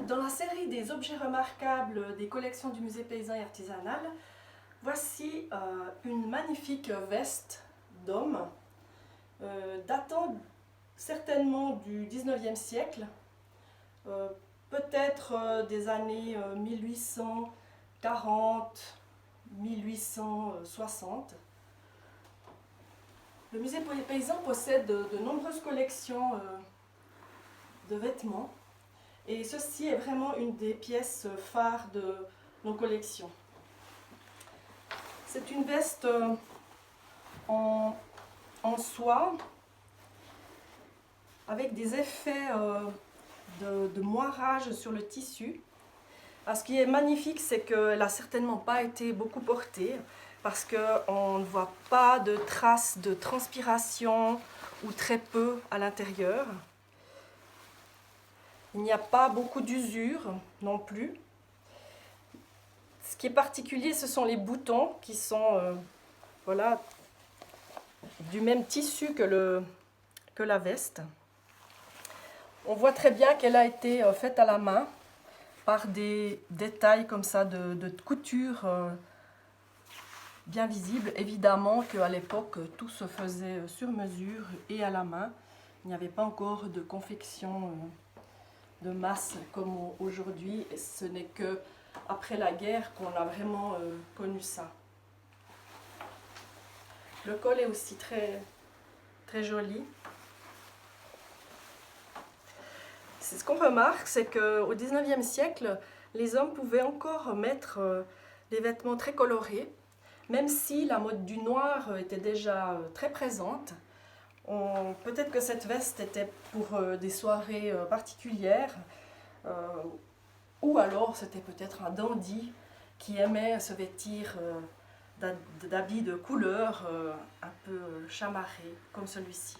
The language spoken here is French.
dans la série des objets remarquables des collections du musée paysan et artisanal, voici une magnifique veste d'homme datant certainement du 19e siècle, peut-être des années 1840-1860. Le musée paysan possède de nombreuses collections de vêtements. Et ceci est vraiment une des pièces phares de nos collections. C'est une veste en soie avec des effets de moirage sur le tissu. Alors, ce qui est magnifique, c'est qu'elle n'a certainement pas été beaucoup portée parce qu'on ne voit pas de traces de transpiration ou très peu à l'intérieur. Il n'y a pas beaucoup d'usure non plus. Ce qui est particulier, ce sont les boutons qui sont voilà, du même tissu que la veste. On voit très bien qu'elle a été faite à la main par des détails comme ça de couture bien visibles. Évidemment qu'à l'époque, tout se faisait sur mesure et à la main. Il n'y avait pas encore de confection de masse comme aujourd'hui, et ce n'est que après la guerre qu'on a vraiment connu ça. Le col est aussi très, très joli. Ce qu'on remarque, c'est qu'au 19e siècle, les hommes pouvaient encore mettre des vêtements très colorés, même si la mode du noir était déjà très présente. Peut-être que cette veste était pour des soirées particulières, ou alors c'était peut-être un dandy qui aimait se vêtir d'habits de couleur un peu chamarrés, comme celui-ci.